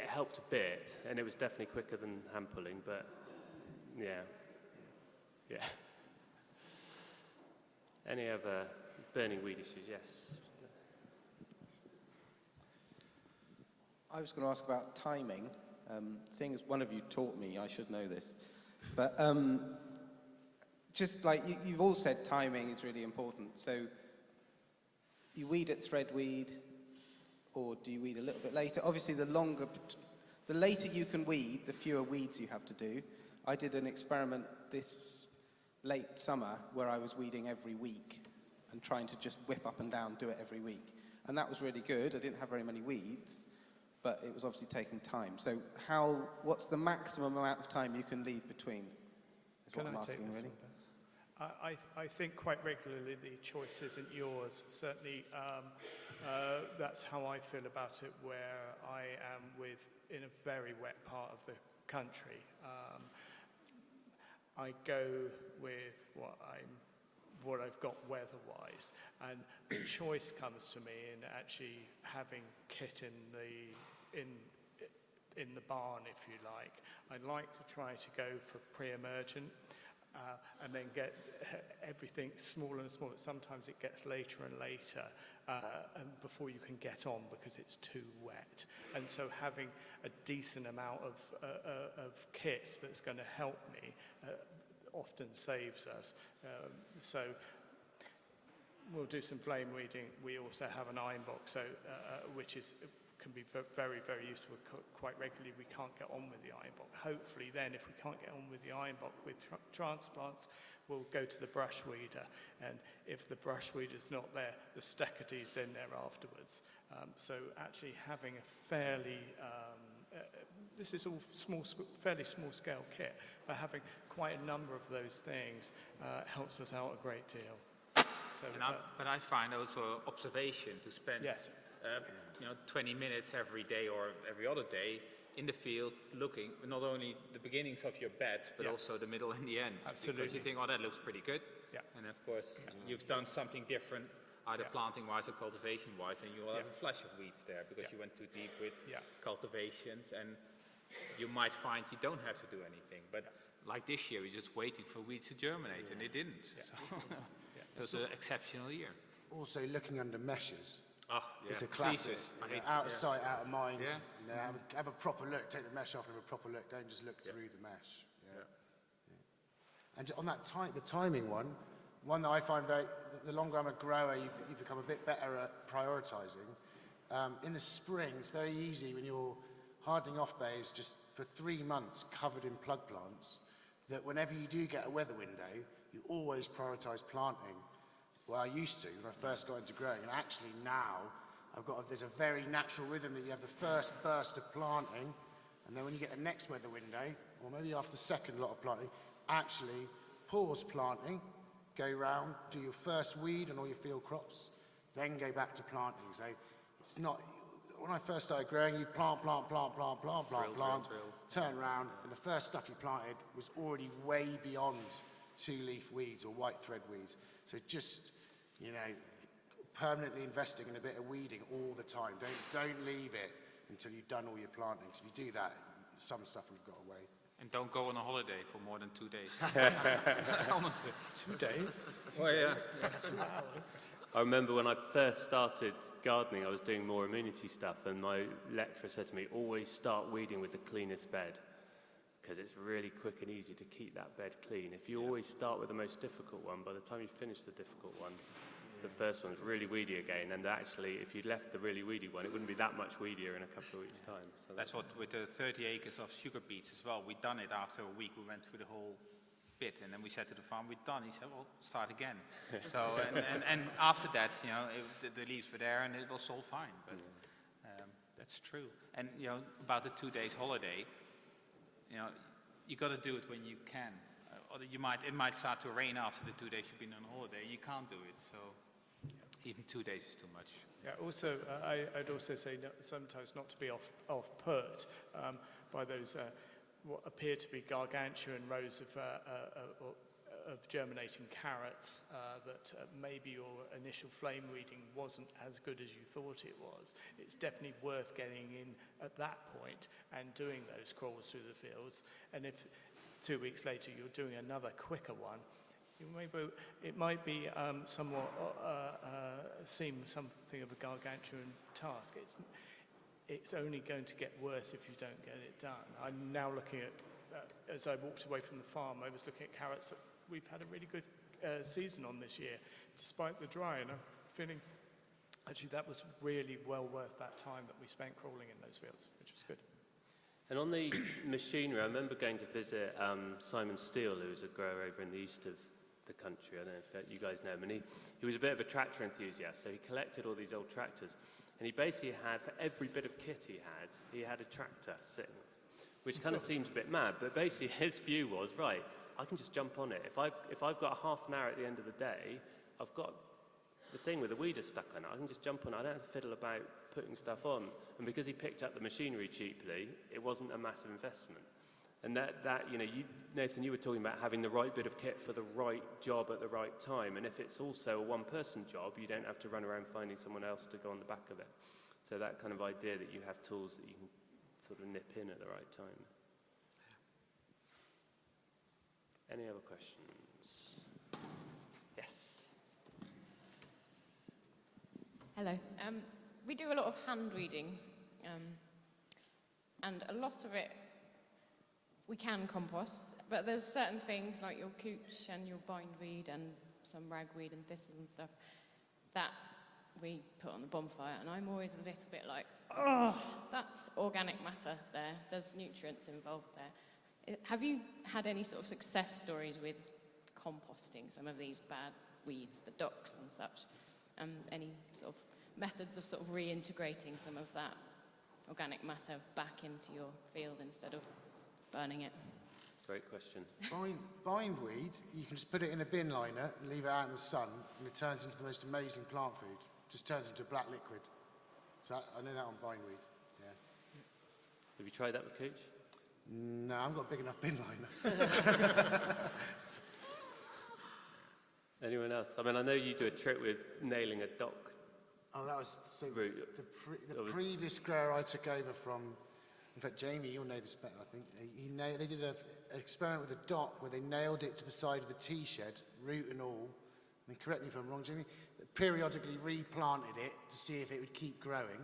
helped a bit, and it was definitely quicker than hand pulling, but yeah. Any other burning weed issues? Yes. I was going to ask about timing. Seeing as one of you taught me, I should know this. But just like you've all said, timing is really important. So you weed at thread weed, or do you weed a little bit later? Obviously, the later you can weed, the fewer weeds you have to do. I did an experiment this late summer where I was weeding every week and trying to just whip up and down, do it every week. And that was really good. I didn't have very many weeds, but it was obviously taking time. So what's the maximum amount of time you can leave between? Is what I'm asking, really. I think quite regularly the choice isn't yours. Certainly, that's how I feel about it where I am in a very wet part of the country. I go with what I've got weather-wise, and the choice comes to me in actually having kit in the barn, if you like. I'd like to try to go for pre-emergent, and then get everything smaller and smaller. Sometimes it gets later and later and before you can get on because it's too wet. And so having a decent amount of kit that's going to help me often saves us. So we'll do some flame weeding. We also have an iron box, which can be very, very useful quite regularly. We can't get on with the iron box. Hopefully then, if we can't get on with the iron box with transplants, we'll go to the brush weeder. And if the brush weeder's not there, the Steckerdy's then there afterwards. So actually having a fairly, this is all fairly small scale kit, but having quite a number of those things helps us out a great deal. So, but I find also observation to spend 20 minutes every day or every other day in the field looking not only the beginnings of your bed but also the middle and the end. Absolutely. Because you think, oh, that looks pretty good. And of course you've done something different either planting wise or cultivation wise, and you will have a flash of weeds there because you went too deep with cultivations, and you might find you don't have to do anything. But like this year, we're just waiting for weeds to germinate and it didn't. So it was an exceptional year. Also looking under meshes. It's a classic. Out of sight, out of mind. You know, have a proper look. Take the mesh off and have a proper look. Don't just look through the mesh. And on that the timing one that I find the longer I'm a grower, you become a bit better at prioritising. In the spring, it's very easy when you're hardening off bays just for 3 months covered in plug plants, that whenever you do get a weather window, you always prioritise planting. Well, I used to when I first got into growing, and actually now there's a very natural rhythm that you have the first burst of planting, and then when you get the next weather window, or maybe after the second lot of planting, actually pause planting, go round, do your first weed and all your field crops, then go back to planting. So it's not, when I first started growing, you plant, turn around, and the first stuff you planted was already way beyond two-leaf weeds or white thread weeds. So just, permanently investing in a bit of weeding all the time. Don't leave it until you've done all your planting. So if you do that, some stuff we've got away. And don't go on a holiday for more than 2 days. Honestly. 2 days? Oh, yeah. 2 hours. I remember when I first started gardening, I was doing more amenity stuff, and my lecturer said to me, always start weeding with the cleanest bed, because it's really quick and easy to keep that bed clean. If you always start with the most difficult one, by the time you finish the difficult one, the first one's really weedy again, and actually, if you left the really weedy one, it wouldn't be that much weedier in a couple of weeks' time. So that's what, with the 30 acres of sugar beets as well, we'd done it after a week. We went through the whole bit, and then we said to the farm, we're done. He said, well, start again. So, and after that, the leaves were there, and it was all fine. But that's true. And, about the 2 days holiday, you got to do it when you can. Or it might start to rain after the 2 days you've been on holiday. You can't do it, so even 2 days is too much. Yeah. Also, I'd also say sometimes not to be off put by those what appear to be gargantuan rows of germinating carrots. That maybe your initial flame weeding wasn't as good as you thought it was. It's definitely worth getting in at that point and doing those crawls through the fields. And if 2 weeks later you're doing another quicker one, it might be somewhat seem something of a gargantuan task. it's only going to get worse if you don't get it done. I'm now looking at, as I walked away from the farm, I was looking at carrots that we've had a really good season on this year, despite the dry, and I'm feeling, actually that was really well worth that time that we spent crawling in those fields, which was good. And on the machinery, I remember going to visit Simon Steele, who was a grower over in the east of the country. I don't know if you guys know him. And he was a bit of a tractor enthusiast, so he collected all these old tractors. And he basically had, for every bit of kit he had a tractor sitting, which kind of seems a bit mad. But basically his view was, right, I can just jump on it. If I've got a half an hour at the end of the day, I've got the thing with the weeder stuck on it. I can just jump on it. I don't have to fiddle about putting stuff on. And because he picked up the machinery cheaply, it wasn't a massive investment. And that you know, Nathan, you were talking about having the right bit of kit for the right job at the right time. And if it's also a one-person job, you don't have to run around finding someone else to go on the back of it. So that kind of idea that you have tools that you can sort of nip in at the right time. Any other questions? Yes. Hello. We do a lot of hand weeding, and a lot of it we can compost, but there's certain things like your cooch and your bindweed and some ragweed and thistles and stuff that we put on the bonfire, and I'm always a little bit like, oh, that's organic matter there. There's nutrients involved there. Have you had any sort of success stories with composting some of these bad weeds, the docks and such? Any sort of methods of sort of reintegrating some of that organic matter back into your field instead of burning it? Great question. Bindweed, you can just put it in a bin liner and leave it out in the sun, and it turns into the most amazing plant food. Just turns into black liquid. So I know that on bindweed. Yeah. Have you tried that with cooch? No, I haven't got a big enough bin liner. Anyone else? I mean, I know you do a trick with nailing a dock. Oh, that was so. Route. The previous grower I took over from, in fact, Jamie, you'll know this better, I think. They did an experiment with a dock where they nailed it to the side of the tea shed, root and all. I mean, correct me if I'm wrong, Jamie. Periodically replanted it to see if it would keep growing.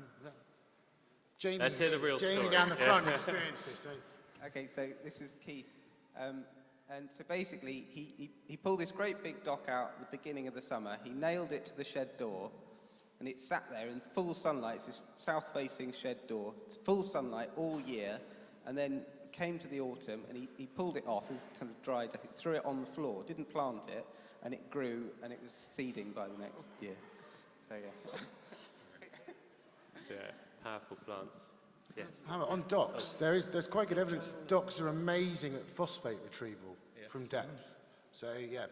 Jamie, let's hear the real Jamie story. down the front experienced this. So. Okay, so this is Keith. And so basically, he pulled this great big dock out at the beginning of the summer. He nailed it to the shed door, and it sat there in full sunlight. It's this south-facing shed door. It's full sunlight all year. And then came to the autumn, and he pulled it off. It was kind of dried. He threw it on the floor, didn't plant it, and it grew, and it was seeding by the next year. So, yeah. Yeah, powerful plants. Yes. On docks, there's quite good evidence docks are amazing at phosphate retrieval from depth. So yeah,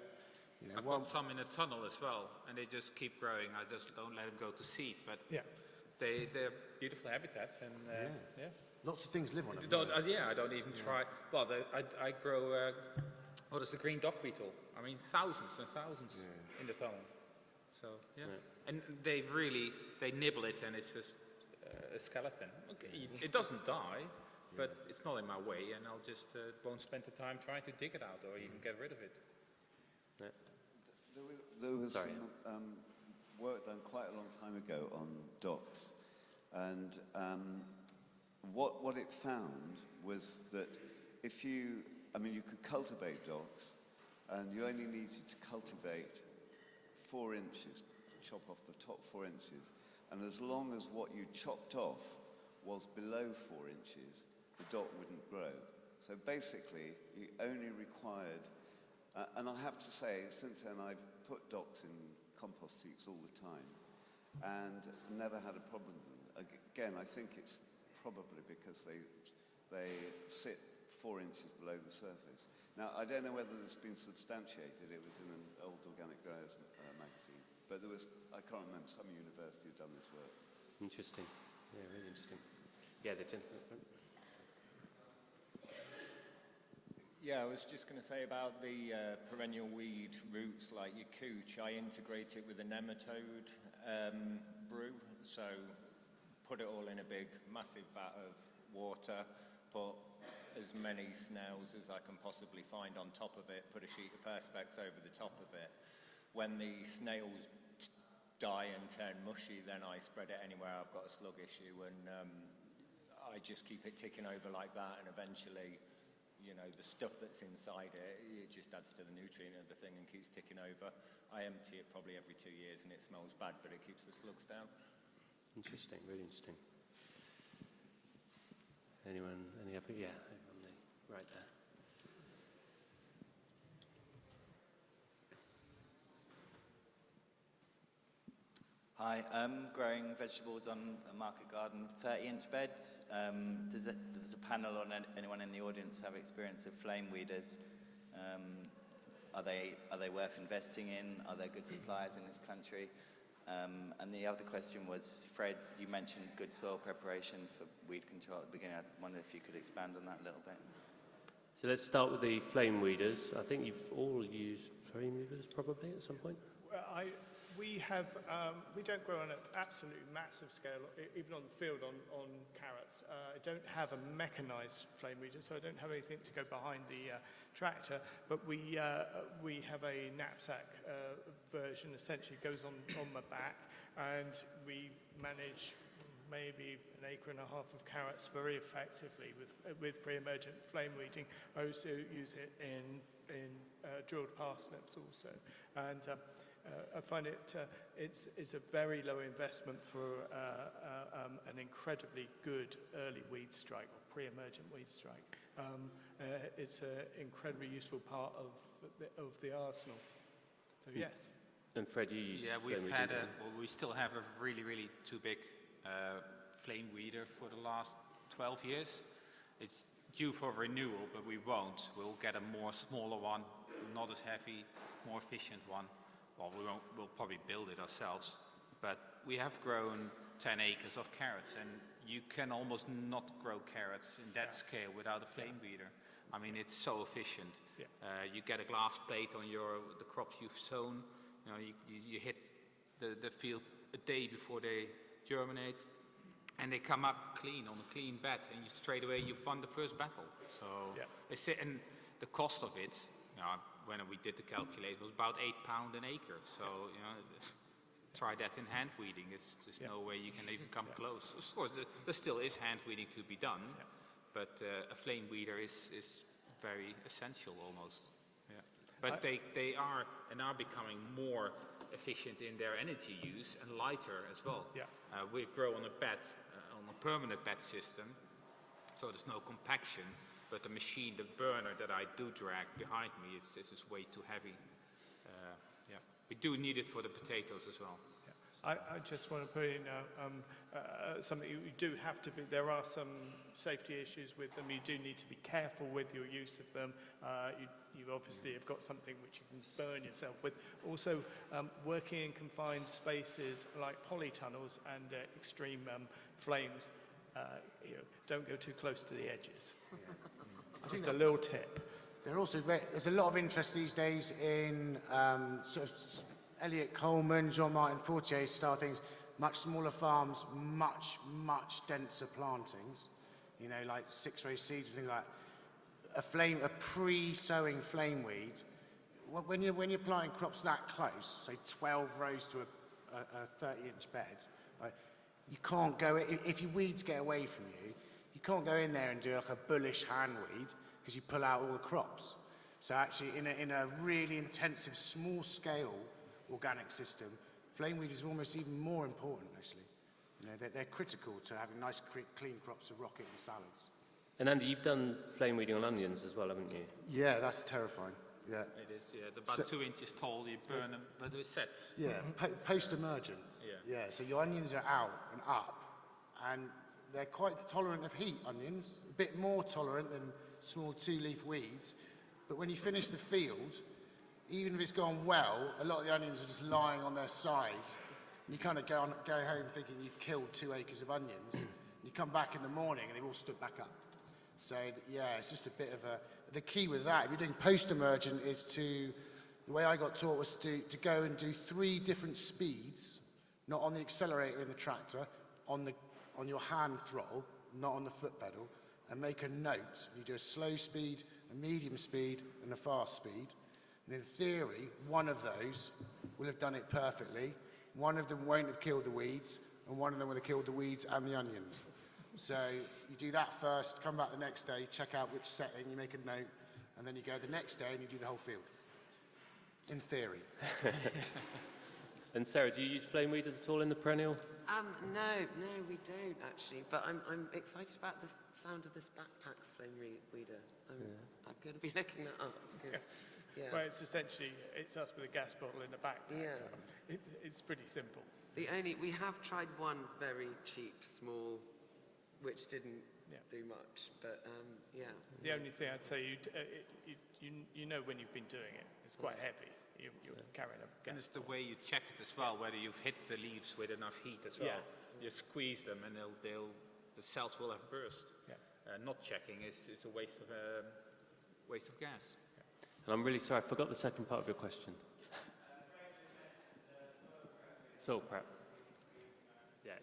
you know, I've got some in a tunnel as well, and they just keep growing. I just don't let them go to seed, but they're beautiful habitats, and lots of things live on them. I don't even try. Well, I grow. What is the green dock beetle? I mean, thousands and thousands in the tunnel. So and they nibble it, and it's just a skeleton. Okay, it doesn't die, but it's not in my way, and I'll just won't spend the time trying to dig it out or even get rid of it. There was some work done quite a long time ago on docks, and what it found was that if you could cultivate docks, and you only needed to cultivate 4 inches, chop off the top 4 inches, and as long as what you chopped off was below 4 inches, the dock wouldn't grow. So basically, you only required, and I have to say, since then I've put docks in compost heaps all the time, and never had a problem with them. Again, I think it's probably because they sit 4 inches below the surface. Now, I don't know whether this has been substantiated. It was in an old Organic Growers magazine. But I can't remember, some university had done this work. Interesting. Yeah, really interesting. Yeah, the gentleman in front. Yeah, I was just going to say about the perennial weed roots like your cooch. I integrate it with a nematode brew. So put it all in a big, massive vat of water, put as many snails as I can possibly find on top of it, put a sheet of perspex over the top of it. When the snails die and turn mushy, then I spread it anywhere I've got a slug issue, and I just keep it ticking over like that, and eventually, you know, the stuff that's inside it, it just adds to the nutrient of the thing and keeps ticking over. I empty it probably every 2 years, and it smells bad, but it keeps the slugs down. Interesting, really interesting. Anyone, any other? Yeah, over on the right there. Hi, growing vegetables on a market garden, 30-inch beds. Does a panel or anyone in the audience have experience of flame weeders? Are they worth investing in? Are there good suppliers in this country? And the other question was, Fred, you mentioned good soil preparation for weed control at the beginning. I wonder if you could expand on that a little bit. So let's start with the flame weeders. I think you've all used flame weeders probably at some point. We don't grow on an absolutely massive scale, even on the field on carrots. I don't have a mechanized flame weeder, so I don't have anything to go behind the tractor, but we have a knapsack version, essentially goes on my back, and we manage maybe 1.5 acres of carrots very effectively with pre-emergent flame weeding. I also use it in drilled parsnips also, and I find it's a very low investment for an incredibly good early weed strike or pre-emergent weed strike. It's an incredibly useful part of the arsenal. So yes. And Fred, you use we still have a really too big flame weeder for the last 12 years. It's due for renewal, but we won't. We'll get a smaller one, not as heavy, more efficient one. Well, we'll probably build it ourselves, but we have grown 10 acres of carrots, and you can almost not grow carrots in that scale without a flame weeder. I mean, it's so efficient. Yeah. You get a glass plate on the crops you've sown. You know, you hit the field a day before they germinate, and they come up clean on a clean bed, and straight away you fund the first battle. So, and the cost of it. You know, when we did the calculate, it was about £8 an acre. So, you know, try that in hand weeding. There's no way you can even come close. Of course, there still is hand weeding to be done, but a flame weeder is very essential almost. Yeah. But they are becoming more efficient in their energy use and lighter as well. Yeah. We grow on a bed, on a permanent bed system, so there's no compaction. But the machine, the burner that I do drag behind me, is just way too heavy. We do need it for the potatoes as well. Yeah. I just want to put in something you do have to be. There are some safety issues with them. You do need to be careful with your use of them. You obviously have got something which you can burn yourself with. Also, working in confined spaces like polytunnels and extreme flames. Don't go too close to the edges. Just a little tip. There's a lot of interest these days in sort of Elliot Coleman, Jean-Martin Fortier style things, much smaller farms, much denser plantings, you know, like 6-row seeds, things like that. A pre-sowing flame weed, when you're planting crops that close, say 12 rows to a 30-inch bed, right, you can't go, if your weeds get away from you, you can't go in there and do like a bullish hand weed because you pull out all the crops. So actually in a really intensive small scale organic system, flame weed is almost even more important actually. You know, they're critical to having nice clean crops of rocket and salads. And Andy, you've done flame weeding on onions as well, haven't you? Yeah, that's terrifying. Yeah. It is, yeah. It's about 2 inches tall, you burn them, but it sets. Yeah, post-emergent. Yeah, so your onions are out and up, and they're quite tolerant of heat, onions, a bit more tolerant than small 2-leaf weeds, but when you finish the field, even if it's gone well, a lot of the onions are just lying on their side, and you kind of go home thinking you've killed 2 acres of onions, and you come back in the morning and they've all stood back up. So yeah, it's just a bit of the key with that, if you're doing post-emergent, is the way I got taught was to go and do 3 different speeds, not on the accelerator in the tractor, on your hand throttle, not on the foot pedal, and make a note. You do a slow speed, a medium speed, and a fast speed. And in theory, one of those will have done it perfectly. one of them won't have killed the weeds, and one of them will have killed the weeds and the onions. So you do that first, come back the next day, check out which setting, you make a note, and then you go the next day and you do the whole field. In theory. And Sarah, do you use flame weeders at all in the perennial? No, we don't actually. But I'm excited about the sound of this backpack flame weeder. I'm going to be looking that up because, yeah. Well, it's essentially us with a gas bottle in a backpack. Yeah. It's pretty simple. We have tried one very cheap, small, which didn't do much. But yeah. The only thing I'd say, you know when you've been doing it. It's quite heavy. You're carrying a gas. And it's the way you check it as well, whether you've hit the leaves with enough heat as well. Yeah. You squeeze them and the cells will have burst. Yeah. Not checking is a waste of gas. And I'm really sorry, I forgot the second part of your question. Soil prep. Yeah.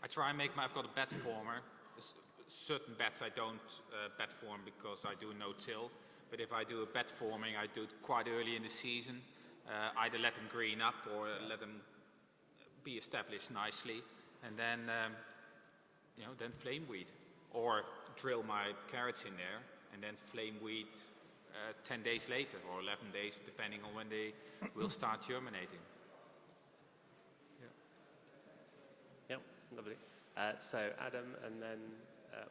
I try and I've got a bed former. Certain beds I don't bed form because I do no-till. But if I do a bed forming, I do it quite early in the season. Either let them green up or let them be established nicely, and then then flame weed, or drill my carrots in there and then flame weed 10 days later or 11 days, depending on when they will start germinating. Yep, lovely. So Adam, and then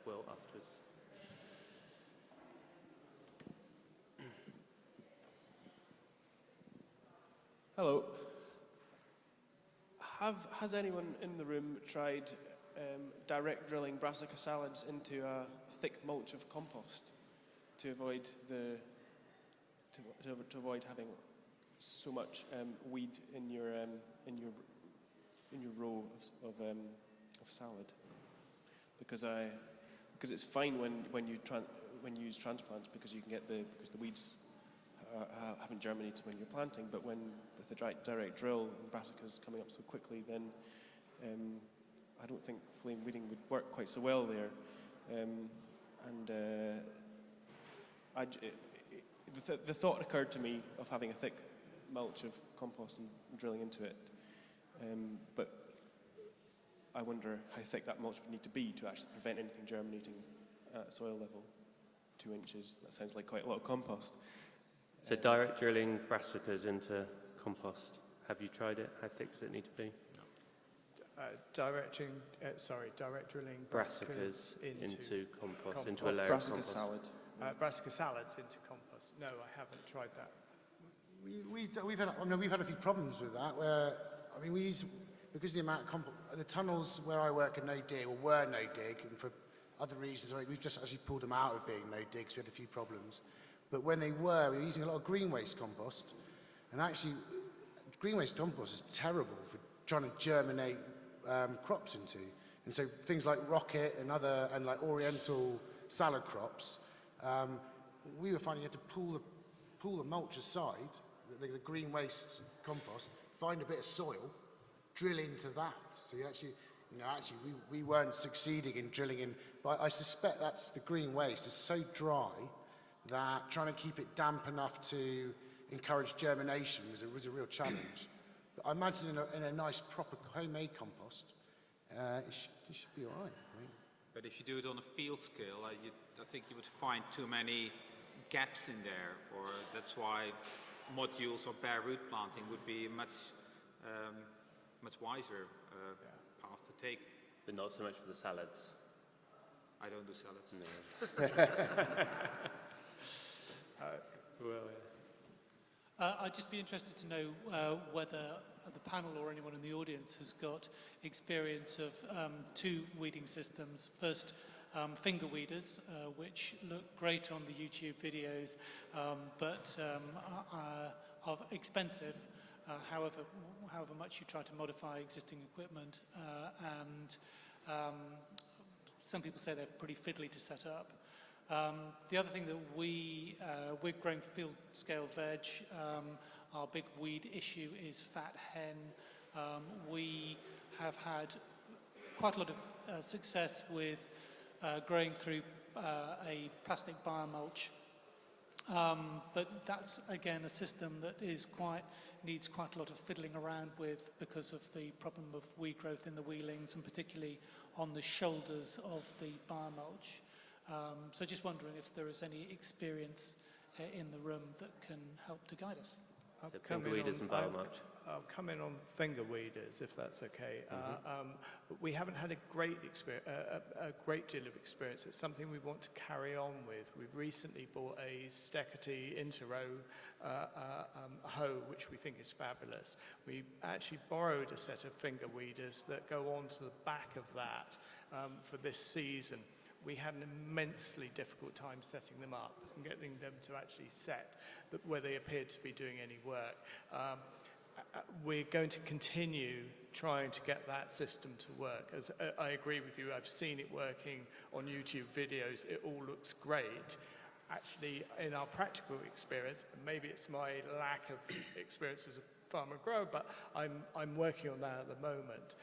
Will afterwards. Hello. Has anyone in the room tried direct drilling brassica salads into a thick mulch of compost to avoid to avoid having so much weed in your row of salad? Because it's fine when you use transplants because you can get the weeds haven't germinated when you're planting, but with the direct drill and brassicas coming up so quickly, then I don't think flame weeding would work quite so well there. The thought occurred to me of having a thick mulch of compost and drilling into it, but I wonder how thick that mulch would need to be to actually prevent anything germinating at soil level. 2 inches, that sounds like quite a lot of compost. So direct drilling brassicas into compost. Have you tried it? How thick does it need to be? Direct drilling brassicas into compost, into a layer brassica of compost. salad. Brassica salads into compost. No, I haven't tried that. We've had a few problems with that. Where we use, because of the amount of the tunnels where I work are no dig or were no dig, and for other reasons we've just actually pulled them out of being no dig. So we had a few problems. But when we were using a lot of green waste compost, and actually green waste compost is terrible for trying to germinate crops into. And so things like rocket and like oriental salad crops, we were finding you had to pull the mulch aside, the green waste compost, find a bit of soil, drill into that. So you actually we weren't succeeding in drilling in, but I suspect that's the green waste is so dry that trying to keep it damp enough to encourage germination was a real challenge. But I imagine in a nice proper homemade compost, it should be all right. But if you do it on a field scale, I think you would find too many gaps in there, or that's why modules or bare root planting would be a much wiser path to take. But not so much for the salads. I don't do salads. No. I'd just be interested to know whether the panel or anyone in the audience has got experience of 2 weeding systems. First, finger weeders, which look great on the YouTube videos, but are expensive, however much you try to modify existing equipment, and some people say they're pretty fiddly to set up. The other thing that we're growing field scale veg. Our big weed issue is fat hen. We have had quite a lot of success with growing through a plastic biomulch But that's, again, a system that needs quite a lot of fiddling around with because of the problem of weed growth in the wheelings and particularly on the shoulders of the biomulch. So just wondering if there is any experience in the room that can help to guide us. Finger weeders and biomulch. I'll come in on finger weeders, if that's okay. We haven't had a great deal of experience. It's something we want to carry on with. We've recently bought a Steckety Interrow hoe, which we think is fabulous. We actually borrowed a set of finger weeders that go onto the back of that for this season. We had an immensely difficult time setting them up and getting them to actually set where they appeared to be doing any work. We're going to continue trying to get that system to work. As I agree with you, I've seen it working on YouTube videos. It all looks great. Actually, in our practical experience, and maybe it's my lack of experience as a farmer grower, but I'm working on that at the moment.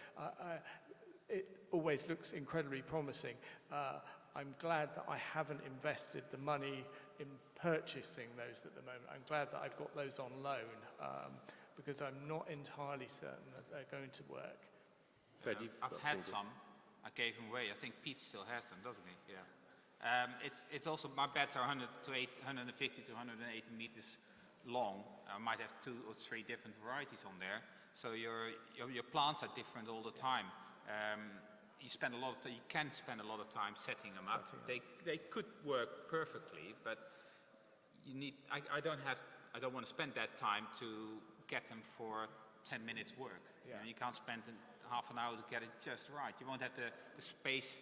It always looks incredibly promising. I'm glad that I haven't invested the money in purchasing those at the moment. I'm glad that I've got those on loan because I'm not entirely certain that they're going to work. Fred, I've had some. I gave them away. I think Pete still has them, doesn't he? Yeah. It's also, my beds are 150 to 180 meters long. I might have 2 or 3 different varieties on there. So your plants are different all the time. You spend a lot of you can spend a lot of time setting them up. They could work perfectly, but you need. I don't want to spend that time to get them for 10 minutes work. Yeah. You can't spend half an hour to get it just right. You won't have the space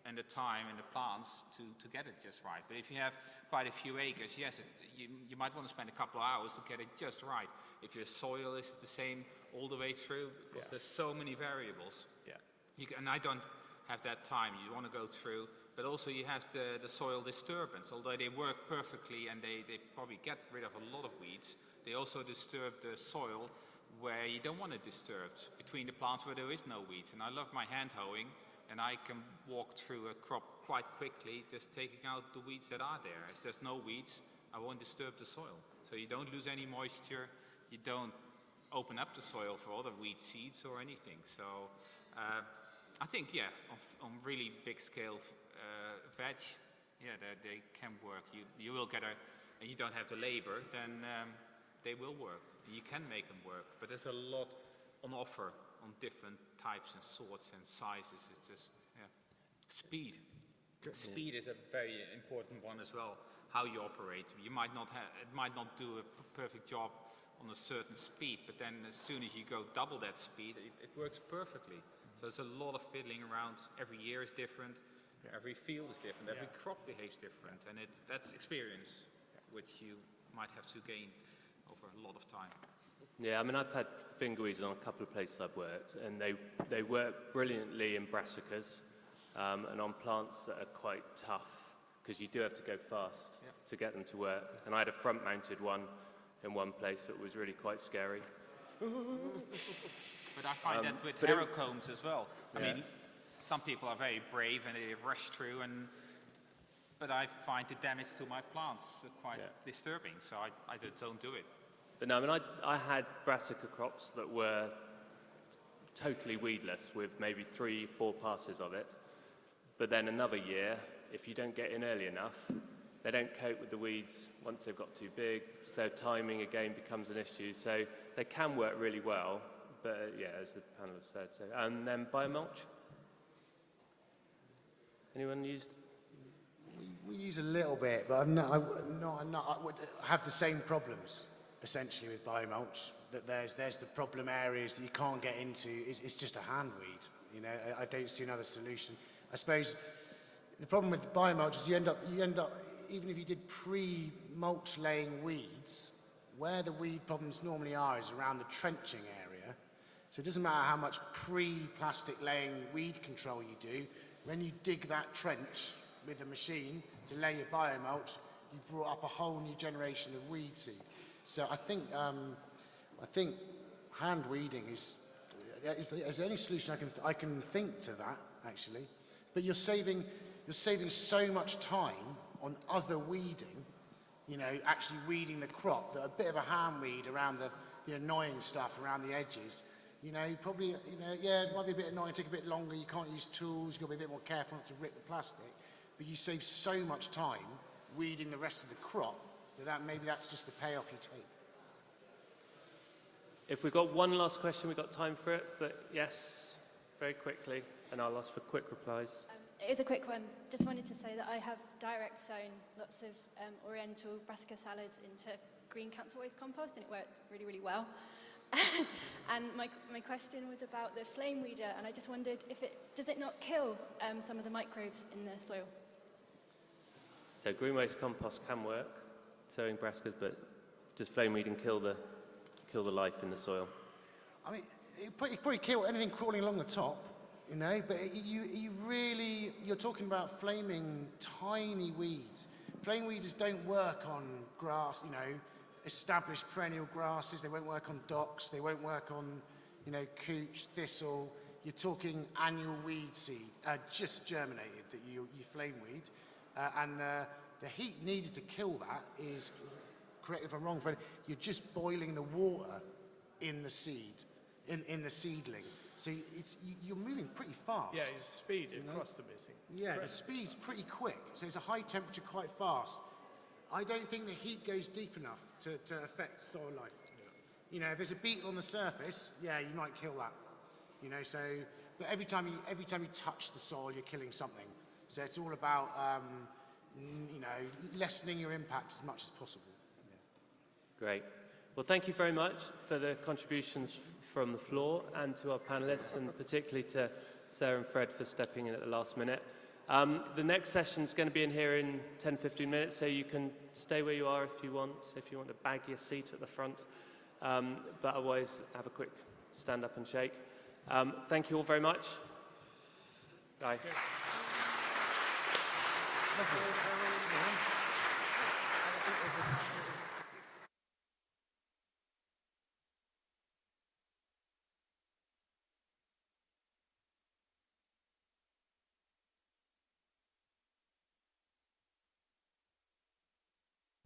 and the time and the plants to get it just right. But if you have quite a few acres, yes, you might want to spend a couple of hours to get it just right. If your soil is the same all the way through, because there's so many variables. Yeah. And I don't have that time. You want to go through, but also you have the soil disturbance. Although they work perfectly and they probably get rid of a lot of weeds, they also disturb the soil where you don't want it disturbed, between the plants where there is no weeds. And I love my hand hoeing, and I can walk through a crop quite quickly, just taking out the weeds that are there. If there's no weeds, I won't disturb the soil. So you don't lose any moisture, you don't open up the soil for other weed seeds or anything. So I think, yeah, on really big scale veg, yeah, they can work. You will get and you don't have the labor, then they will work. You can make them work, but there's a lot on offer on different types and sorts and sizes. It's just, yeah. Speed. Speed is a very important one as well. How you operate. You might not it might not do a perfect job on a certain speed, but then as soon as you go double that speed, it works perfectly. So there's a lot of fiddling around. Every year is different. Every field is different. Every crop behaves different, and that's experience, which you might have to gain over a lot of time. Yeah, I mean, I've had finger weeds on a couple of places I've worked, and they work brilliantly in brassicas and on plants that are quite tough, because you do have to go fast to get them to work. And I had a front-mounted one in one place that was really quite scary. But I find that with herocombs as well. I mean, some people are very brave and they rush through, but I find the damage to my plants quite disturbing, so I don't do it. But no, I mean, I had brassica crops that were totally weedless with maybe 3-4 passes of it. But then another year, if you don't get in early enough, they don't cope with the weeds once they've got too big. So timing again becomes an issue. So they can work really well, but yeah, as the panel have said. So, and then biomulch. Anyone used? We use a little bit, but I would have the same problems essentially with biomulch. That there's the problem areas that you can't get into. It's just a hand weed. You know, I don't see another solution. I suppose the problem with biomulch is you end up even if you did pre-mulch laying weeds, where the weed problems normally are is around the trenching area. So it doesn't matter how much pre-plastic laying weed control you do. When you dig that trench with a machine to lay your biomulch, you brought up a whole new generation of weed seed. So I think hand weeding is the only solution I can think to that, actually. But you're saving so much time on other weeding. you know, actually weeding the crop, that a bit of a hand weed around the annoying stuff around the edges, you know, probably, you know, yeah, it might be a bit annoying, take a bit longer, you can't use tools, you've got to be a bit more careful not to rip the plastic, but you save so much time weeding the rest of the crop that maybe that's just the payoff you take. If we've got one last question, we've got time for it, but yes, very quickly, and I'll ask for quick replies. It is a quick one. Just wanted to say that I have direct sown lots of oriental brassica salads into green council waste compost, and it worked really, really well. And my question was about the flame weeder, and I just wondered if does it not kill some of the microbes in the soil? So green waste compost can work, sowing brassicas, but does flame weeding kill the life in the soil? I mean, it probably kill anything crawling along the top, you know, but you're talking about flaming tiny weeds. Flame weeders don't work on grass, you know, established perennial grasses. They won't work on docks. They won't work on, you know, cooch, thistle. You're talking annual weed seed, just germinated, that you flame weed. And the heat needed to kill that is, correct if I'm wrong, Fred, you're just boiling the water in the seed, in the seedling. So you're moving pretty fast. Yeah, it's speed across the missing. Yeah, the speed's pretty quick. So it's a high temperature quite fast. I don't think the heat goes deep enough to affect soil life. Yeah. You know, if there's a beetle on the surface, yeah, you might kill that. You know, so, but every time you touch the soil, you're killing something. So it's all about, you know, lessening your impact as much as possible. Yeah. Great. Well, thank you very much for the contributions from the floor and to our panellists, and particularly to Sarah and Fred for stepping in at the last minute. The next session is going to be in here in 10-15 minutes, so you can stay where you are if you want to bag your seat at the front. But otherwise, have a quick stand up and shake. Thank you all very much. Bye. Thank you.